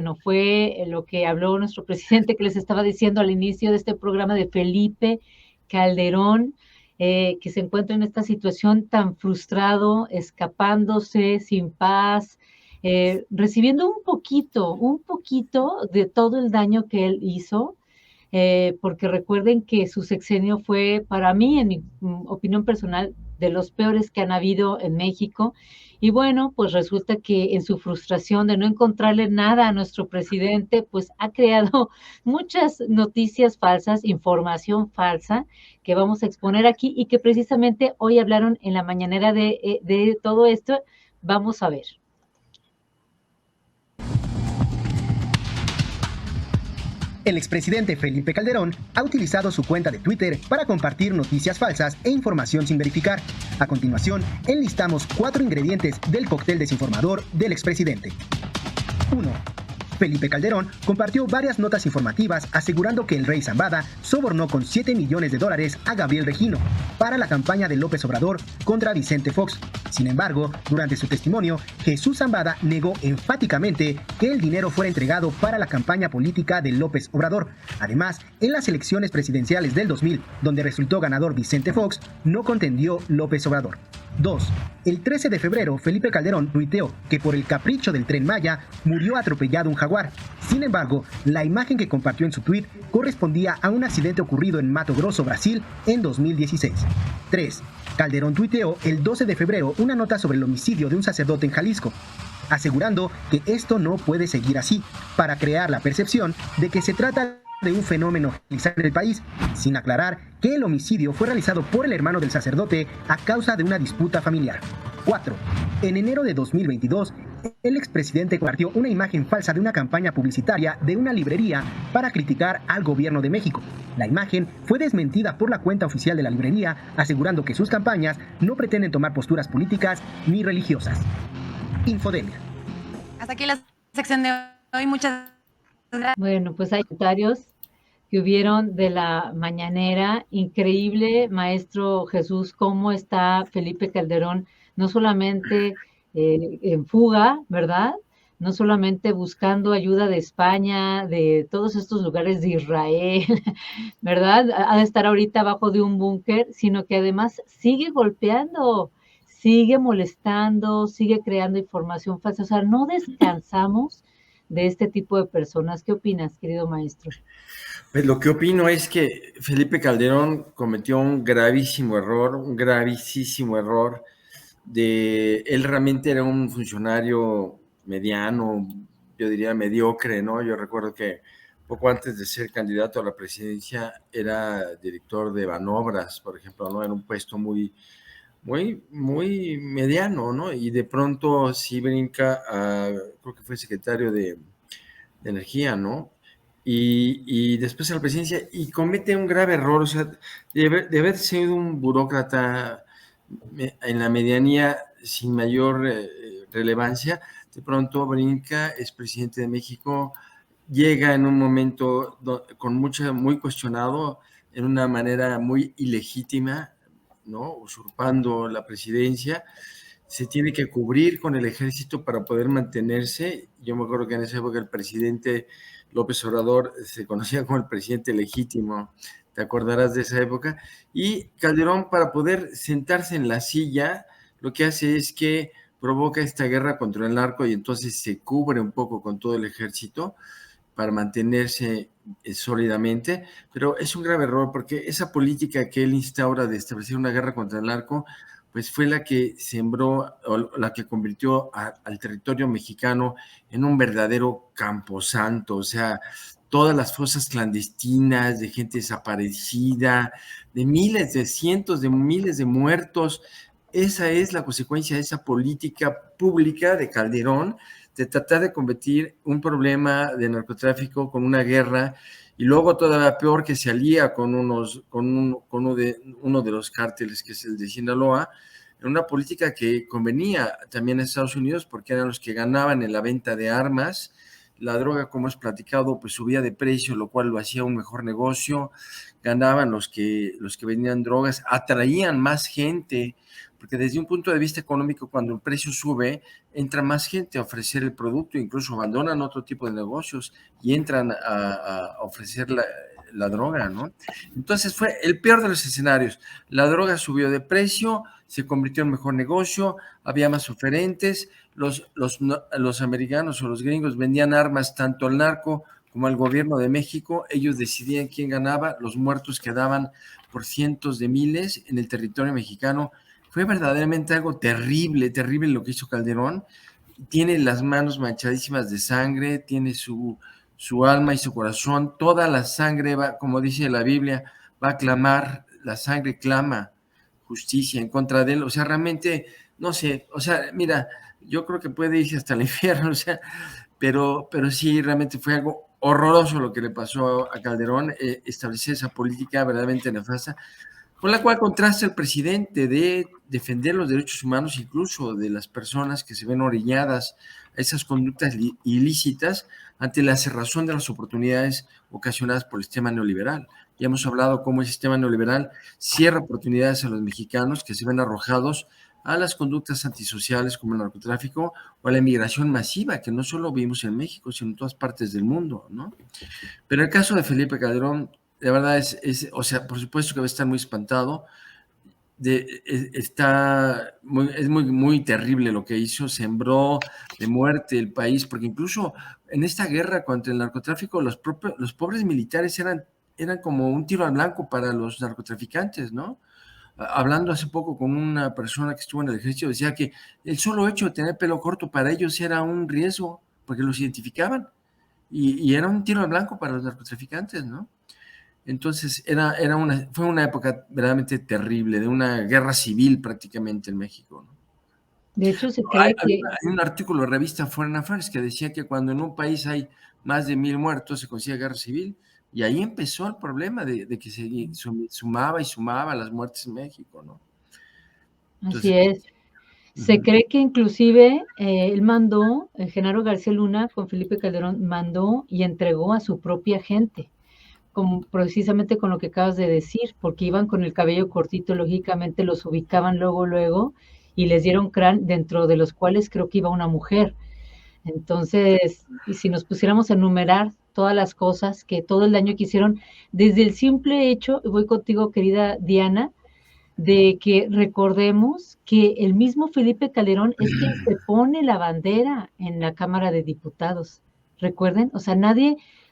bueno, fue lo que habló nuestro presidente, que les estaba diciendo al inicio de este programa, de Felipe Calderón, que se encuentra en esta situación tan frustrado, escapándose, sin paz, recibiendo un poquito de todo el daño que él hizo, porque recuerden que su sexenio fue, para mí, en mi opinión personal, de los peores que han habido en México. Y bueno, pues resulta que en su frustración de no encontrarle nada a nuestro presidente, pues ha creado muchas noticias falsas, información falsa, que vamos a exponer aquí y que precisamente hoy hablaron en la mañanera de todo esto. Vamos a ver. El expresidente Felipe Calderón ha utilizado su cuenta de Twitter para compartir noticias falsas e información sin verificar. A continuación, enlistamos 4 ingredientes del cóctel desinformador del expresidente. 1. Felipe Calderón compartió varias notas informativas asegurando que el rey Zambada sobornó con $7 millones a Gabriel Regino para la campaña de López Obrador contra Vicente Fox. Sin embargo, durante su testimonio, Jesús Zambada negó enfáticamente que el dinero fuera entregado para la campaña política de López Obrador. Además, en las elecciones presidenciales del 2000, donde resultó ganador Vicente Fox, no contendió López Obrador. 2. El 13 de febrero, Felipe Calderón tuiteó que por el capricho del Tren Maya murió atropellado un jaguar. Sin embargo, la imagen que compartió en su tuit correspondía a un accidente ocurrido en Mato Grosso, Brasil, en 2016. 3. Calderón tuiteó el 12 de febrero una nota sobre el homicidio de un sacerdote en Jalisco, asegurando que esto no puede seguir así, para crear la percepción de que se trata de un fenómeno generalizado en el país, sin aclarar que el homicidio fue realizado por el hermano del sacerdote a causa de una disputa familiar. 4. En enero de 2022, el expresidente compartió una imagen falsa de una campaña publicitaria de una librería para criticar al gobierno de México. La imagen fue desmentida por la cuenta oficial de la librería, asegurando que sus campañas no pretenden tomar posturas políticas ni religiosas. Infodemia. Hasta aquí la sección de hoy. Muchas gracias. Bueno, pues hay comentarios que hubieron de la mañanera. Increíble, maestro Jesús, cómo está Felipe Calderón, no solamente en fuga, ¿verdad? No solamente buscando ayuda de España, de todos estos lugares de Israel, ¿verdad? Ha de estar ahorita abajo de un búnker, sino que además sigue golpeando, sigue molestando, sigue creando información falsa. O sea, no descansamos de este tipo de personas. ¿Qué opinas, querido maestro? Pues lo que opino es que Felipe Calderón cometió un gravísimo error, él realmente era un funcionario mediano, yo diría mediocre, ¿no? Yo recuerdo que poco antes de ser candidato a la presidencia era director de Banobras, por ejemplo, ¿no? En un puesto muy mediano, ¿no? Y de pronto sí brinca a, creo que fue secretario de Energía, ¿no? Y después a la presidencia y comete un grave error, o sea, de haber sido un burócrata en la medianía sin mayor relevancia, de pronto brinca, es presidente de México, llega en un momento muy cuestionado, en una manera muy ilegítima, ¿no? Usurpando la presidencia, se tiene que cubrir con el ejército para poder mantenerse. Yo me acuerdo que en esa época el presidente López Obrador se conocía como el presidente legítimo, te acordarás de esa época, y Calderón, para poder sentarse en la silla, lo que hace es que provoca esta guerra contra el narco y entonces se cubre un poco con todo el ejército para mantenerse sólidamente, pero es un grave error porque esa política que él instaura de establecer una guerra contra el narco, pues fue la que sembró, o la que convirtió al territorio mexicano en un verdadero camposanto, o sea, todas las fosas clandestinas de gente desaparecida, de miles, de cientos de miles de muertos. Esa es la consecuencia de esa política pública de Calderón, de tratar de combatir un problema de narcotráfico con una guerra, y luego todavía peor, que se alía con uno de los cárteles, que es el de Sinaloa, en una política que convenía también a Estados Unidos porque eran los que ganaban en la venta de armas. La droga, como es platicado, pues subía de precio, lo cual lo hacía un mejor negocio. Ganaban los que vendían drogas, atraían más gente porque desde un punto de vista económico, cuando el precio sube, entra más gente a ofrecer el producto, incluso abandonan otro tipo de negocios y entran a ofrecer la droga, ¿no? Entonces fue el peor de los escenarios. La droga subió de precio, se convirtió en mejor negocio, había más oferentes, los americanos o los gringos vendían armas tanto al narco como al gobierno de México, ellos decidían quién ganaba, los muertos quedaban por cientos de miles en el territorio mexicano. Fue verdaderamente algo terrible, terrible lo que hizo Calderón. Tiene las manos manchadísimas de sangre, tiene su alma y su corazón, toda la sangre va, como dice la Biblia, va a clamar, la sangre clama justicia en contra de él, o sea, realmente, no sé, o sea, mira, yo creo que puede irse hasta el infierno, o sea, pero sí, realmente fue algo horroroso lo que le pasó a Calderón, establecer esa política verdaderamente nefasta, con la cual contrasta el presidente de defender los derechos humanos, incluso de las personas que se ven orilladas a esas conductas ilícitas ante la cerrazón de las oportunidades ocasionadas por el sistema neoliberal. Ya hemos hablado cómo el sistema neoliberal cierra oportunidades a los mexicanos que se ven arrojados a las conductas antisociales como el narcotráfico o a la inmigración masiva, que no solo vimos en México, sino en todas partes del mundo, ¿no? Pero el caso de Felipe Calderón, de verdad o sea, por supuesto que va a estar muy espantado, es muy terrible lo que hizo, sembró de muerte el país, porque incluso en esta guerra contra el narcotráfico, los pobres militares eran como un tiro al blanco para los narcotraficantes, ¿no? Hablando hace poco con una persona que estuvo en el ejército, decía que el solo hecho de tener pelo corto para ellos era un riesgo, porque los identificaban, y era un tiro al blanco para los narcotraficantes, ¿no? Entonces fue una época verdaderamente terrible, de una guerra civil prácticamente en México, ¿no? De hecho, se cree que Hay un artículo de revista Foreign Affairs que decía que cuando en un país hay más de 1,000 muertos se considera guerra civil, y ahí empezó el problema de que se sumaba las muertes en México, ¿no? así Entonces, es. Se cree que inclusive él mandó, Genaro García Luna con Felipe Calderón, mandó y entregó a su propia gente, precisamente con lo que acabas de decir, porque iban con el cabello cortito, lógicamente los ubicaban luego, y les dieron crán, dentro de los cuales creo que iba una mujer. Entonces, y si nos pusiéramos a enumerar todas las cosas que todo el daño que hicieron, desde el simple hecho, y voy contigo, querida Diana, de que recordemos que el mismo Felipe Calderón es quien se pone la bandera en la Cámara de Diputados. Recuerden, o sea,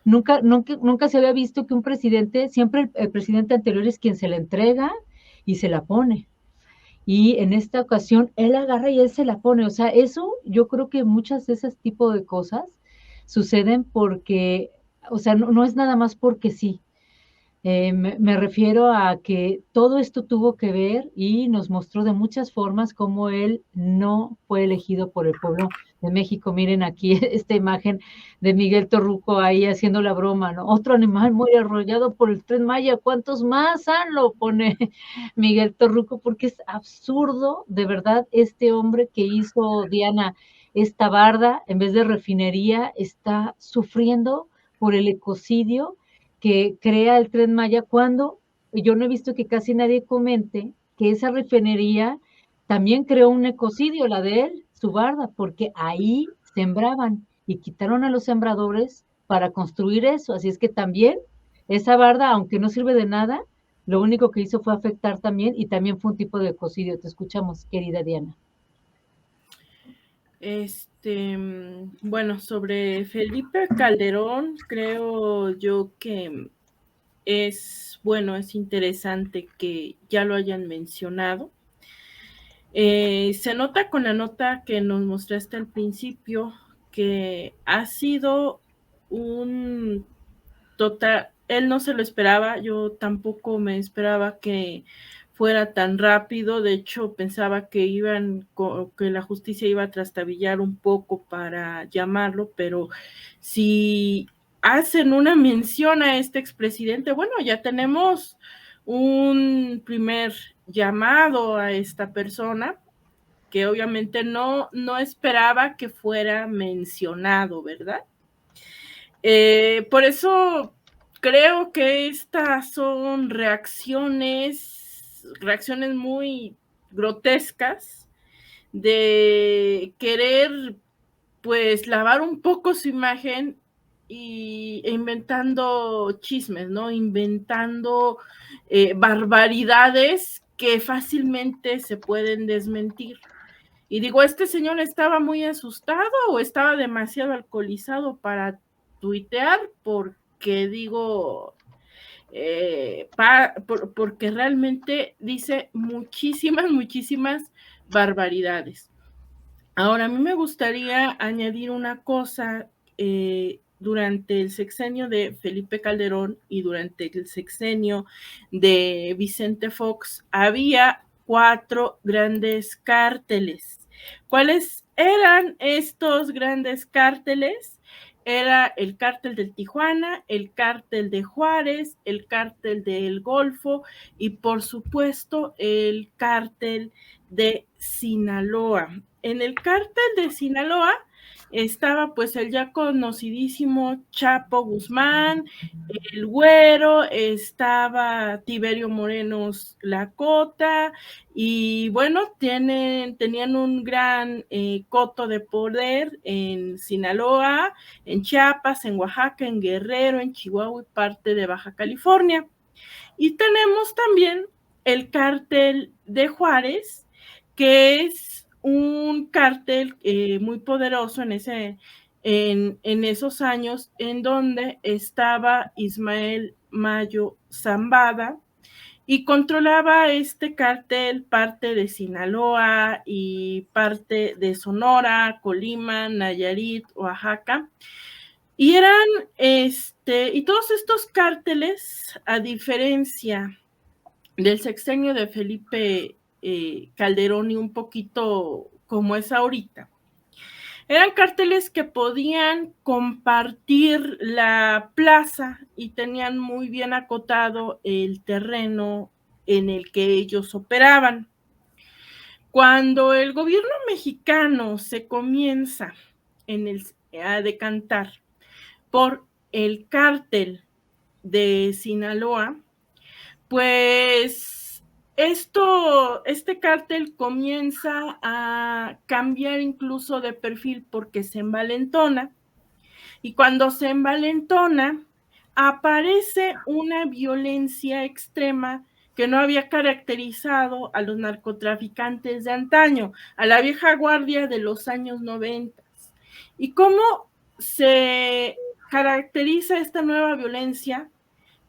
nunca se había visto que un presidente, siempre el presidente anterior es quien se la entrega y se la pone. Y en esta ocasión él agarra y él se la pone. O sea, eso yo creo que muchas de ese tipo de cosas suceden porque, o sea, no es nada más porque sí. Me refiero a que todo esto tuvo que ver y nos mostró de muchas formas cómo él no fue elegido por el pueblo de México. Miren aquí esta imagen de Miguel Torruco ahí haciendo la broma, ¿no? Otro animal muy arrollado por el Tren Maya. ¿Cuántos más han? Lo pone Miguel Torruco, porque es absurdo, de verdad, este hombre que hizo, Diana, esta barda, en vez de refinería, está sufriendo por el ecocidio que crea el Tren Maya, cuando yo no he visto que casi nadie comente que esa refinería también creó un ecocidio, la de él, su barda, porque ahí sembraban y quitaron a los sembradores para construir eso. Así es que también esa barda, aunque no sirve de nada, lo único que hizo fue afectar también, y también fue un tipo de ecocidio. Te escuchamos, querida Diana. Bueno, sobre Felipe Calderón, creo yo que es interesante que ya lo hayan mencionado. Se nota con la nota que nos mostraste al principio que ha sido un total, él no se lo esperaba, yo tampoco me esperaba que fuera tan rápido. De hecho pensaba que que la justicia iba a trastabillar un poco para llamarlo, pero si hacen una mención a este expresidente, bueno, ya tenemos un primer llamado a esta persona que obviamente no esperaba que fuera mencionado, ¿verdad? Por eso creo que estas son reacciones muy grotescas de querer pues lavar un poco su imagen e inventando chismes, ¿no? Inventando barbaridades que fácilmente se pueden desmentir. Y digo, ¿este señor estaba muy asustado o estaba demasiado alcoholizado para tuitear? Porque digo, porque realmente dice muchísimas barbaridades. Ahora, a mí me gustaría añadir una cosa. Durante el sexenio de Felipe Calderón y durante el sexenio de Vicente Fox había 4 grandes cárteles. ¿Cuáles eran estos grandes cárteles? Era el cártel del Tijuana, el cártel de Juárez, el cártel del Golfo y por supuesto el cártel de Sinaloa. En el cártel de Sinaloa estaba pues el ya conocidísimo Chapo Guzmán, el Güero, estaba Tiberio Morenos Lakota y bueno, tenían un gran coto de poder en Sinaloa, en Chiapas, en Oaxaca, en Guerrero, en Chihuahua y parte de Baja California. Y tenemos también el cártel de Juárez, que es un cártel muy poderoso en esos años, en donde estaba Ismael Mayo Zambada y controlaba este cártel parte de Sinaloa y parte de Sonora, Colima, Nayarit, Oaxaca. Y eran, y todos estos cárteles, a diferencia del sexenio de Felipe Calderón y un poquito como es ahorita, eran cárteles que podían compartir la plaza y tenían muy bien acotado el terreno en el que ellos operaban. Cuando el gobierno mexicano se comienza a decantar por el cártel de Sinaloa, pues este cártel comienza a cambiar incluso de perfil porque se envalentona, y cuando se envalentona aparece una violencia extrema que no había caracterizado a los narcotraficantes de antaño, a la vieja guardia de los años 90. ¿Y cómo se caracteriza esta nueva violencia?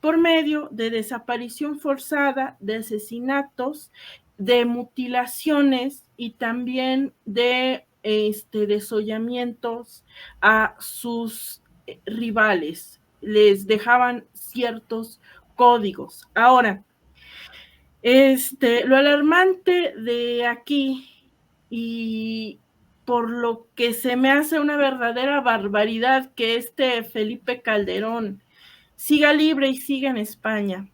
Por medio de desaparición forzada, de asesinatos, de mutilaciones y también de desollamientos a sus rivales. Les dejaban ciertos códigos. Ahora, lo alarmante de aquí y por lo que se me hace una verdadera barbaridad que Felipe Calderón siga libre y siga en España,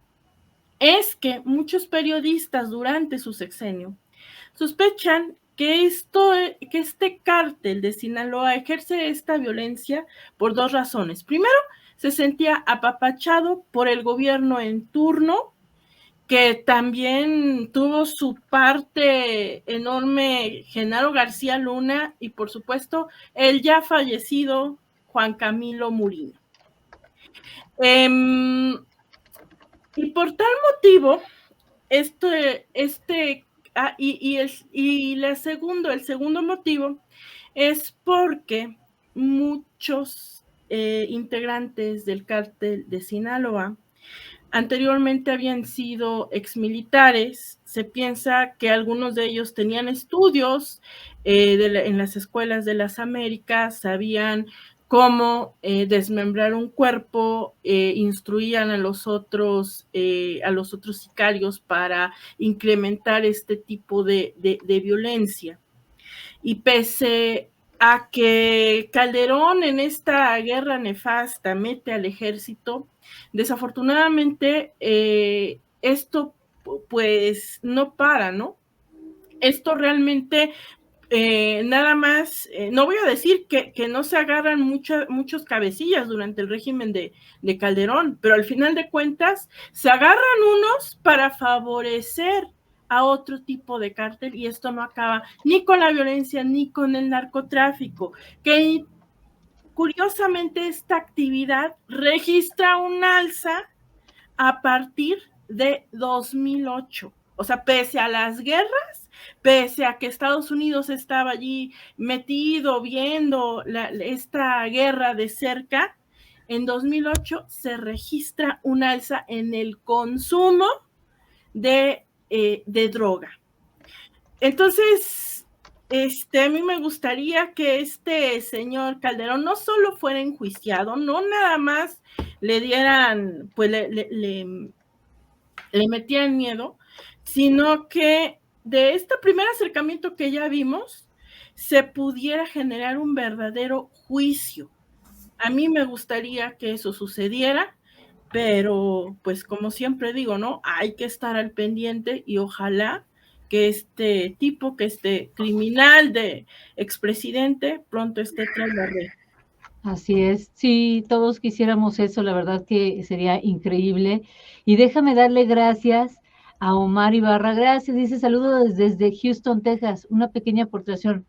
es que muchos periodistas durante su sexenio sospechan que este cártel de Sinaloa ejerce esta violencia por 2 razones. Primero, se sentía apapachado por el gobierno en turno, que también tuvo su parte enorme Genaro García Luna y por supuesto el ya fallecido Juan Camilo Muriño. Y por tal motivo, el segundo motivo es porque muchos integrantes del cártel de Sinaloa anteriormente habían sido exmilitares. Se piensa que algunos de ellos tenían estudios en las escuelas de las Américas, sabían cómo desmembrar un cuerpo, instruían a los otros sicarios para incrementar este tipo de violencia. Y pese a que Calderón en esta guerra nefasta mete al ejército, desafortunadamente esto pues no para, ¿no? Esto realmente nada más, no voy a decir que no se agarran muchos cabecillas durante el régimen de Calderón, pero al final de cuentas se agarran unos para favorecer a otro tipo de cártel, y esto no acaba ni con la violencia ni con el narcotráfico, que curiosamente esta actividad registra un alza a partir de 2008. O sea, pese a las guerras, pese a que Estados Unidos estaba allí metido viendo esta guerra de cerca, en 2008 se registra un alza en el consumo de droga. Entonces, a mí me gustaría que este señor Calderón no solo fuera enjuiciado, no nada más le dieran, pues le metieran miedo, sino que de este primer acercamiento que ya vimos, se pudiera generar un verdadero juicio. A mí me gustaría que eso sucediera, pero pues como siempre digo, ¿no? Hay que estar al pendiente y ojalá que este tipo, que este criminal de expresidente pronto esté tras la red. Así es, sí, todos quisiéramos eso, la verdad que sería increíble. Y déjame darle gracias a Omar Ibarra. Gracias, dice saludos desde Houston, Texas. Una pequeña aportación,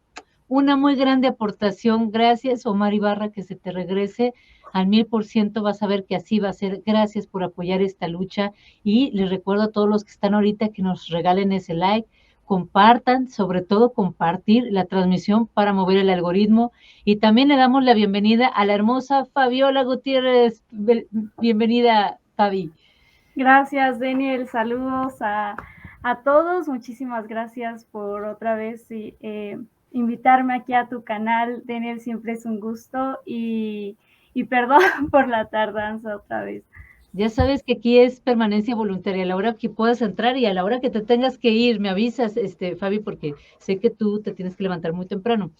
una muy grande aportación. Gracias, Omar Ibarra, que se te regrese al 1000%. Vas a ver que así va a ser. Gracias por apoyar esta lucha. Y les recuerdo a todos los que están ahorita que nos regalen ese like, compartan, sobre todo compartir la transmisión para mover el algoritmo. Y también le damos la bienvenida a la hermosa Fabiola Gutiérrez. Bienvenida, Fabi. Gracias, Daniel. Saludos a todos. Muchísimas gracias por otra vez invitarme aquí a tu canal. Daniel, siempre es un gusto y perdón por la tardanza otra vez. Ya sabes que aquí es permanencia voluntaria, a la hora que puedas entrar y a la hora que te tengas que ir, me avisas, Fabi, porque sé que tú te tienes que levantar muy temprano.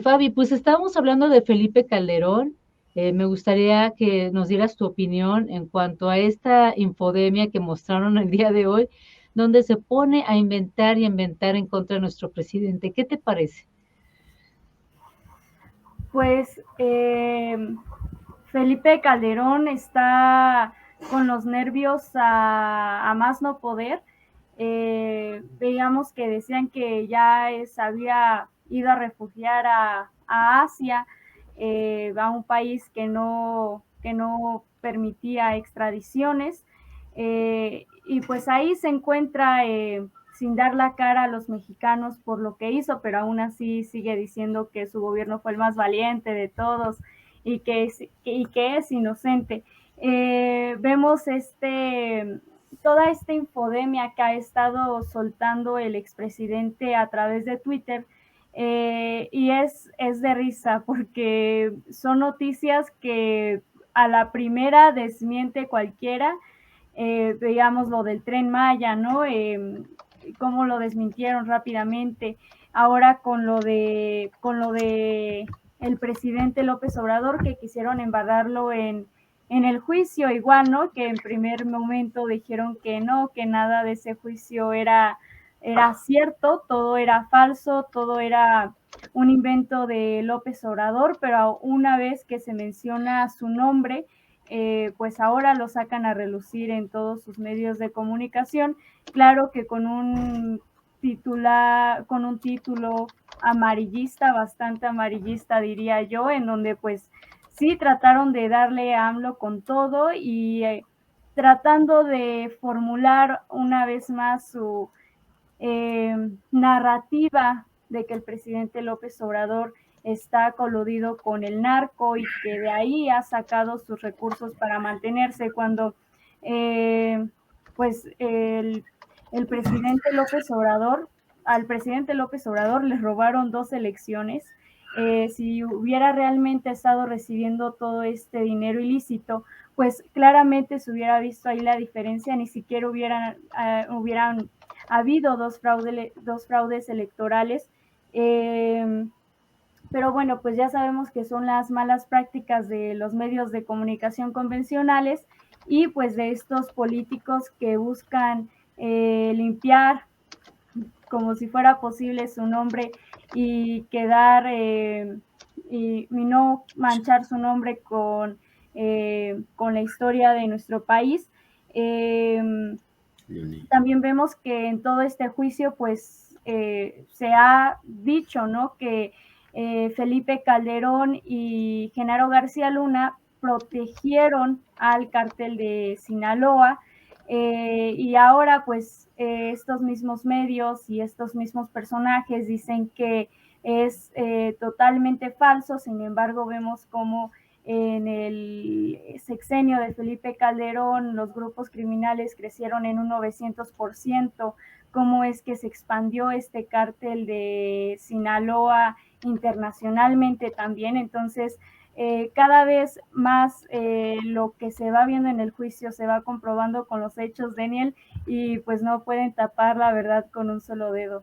Fabi, pues estábamos hablando de Felipe Calderón. Me gustaría que nos dieras tu opinión en cuanto a esta infodemia que mostraron el día de hoy, donde se pone a inventar y a inventar en contra de nuestro presidente. ¿Qué te parece? Pues Felipe Calderón está con los nervios a más no poder. Veíamos que decían que ya había ido a refugiar a Asia, a un país que no permitía extradiciones, y pues ahí se encuentra sin dar la cara a los mexicanos por lo que hizo, pero aún así sigue diciendo que su gobierno fue el más valiente de todos y que es inocente. Vemos toda esta infodemia que ha estado soltando el expresidente a través de Twitter, y es de risa porque son noticias que a la primera desmiente cualquiera. Veíamos lo del Tren Maya, ¿no? Cómo lo desmintieron rápidamente. Ahora con lo de el presidente López Obrador, que quisieron embarrarlo en el juicio, igual, ¿no? Que en primer momento dijeron que no, que nada de ese juicio era cierto, todo era falso, todo era un invento de López Obrador, pero una vez que se menciona su nombre, pues ahora lo sacan a relucir en todos sus medios de comunicación, claro que con un título amarillista, bastante amarillista diría yo, en donde pues sí trataron de darle a AMLO con todo y tratando de formular una vez más su narrativa de que el presidente López Obrador está coludido con el narco y que de ahí ha sacado sus recursos para mantenerse, cuando pues el presidente López Obrador, al presidente López Obrador les robaron 2 elecciones. Si hubiera realmente estado recibiendo todo este dinero ilícito, pues claramente se hubiera visto ahí la diferencia, ni siquiera hubieran habido dos fraudes electorales. Pero bueno, pues ya sabemos que son las malas prácticas de los medios de comunicación convencionales y pues de estos políticos que buscan limpiar como si fuera posible su nombre y quedar y no manchar su nombre con la historia de nuestro país. También vemos que en todo este juicio, pues, se ha dicho, ¿no?, que Felipe Calderón y Genaro García Luna protegieron al cártel de Sinaloa, y ahora, pues, estos mismos medios y estos mismos personajes dicen que es totalmente falso. Sin embargo, vemos cómo en el sexenio de Felipe Calderón los grupos criminales crecieron en un 900%, cómo es que se expandió este cártel de Sinaloa internacionalmente también. Entonces, cada vez más lo que se va viendo en el juicio se va comprobando con los hechos, Daniel, y pues no pueden tapar la verdad con un solo dedo.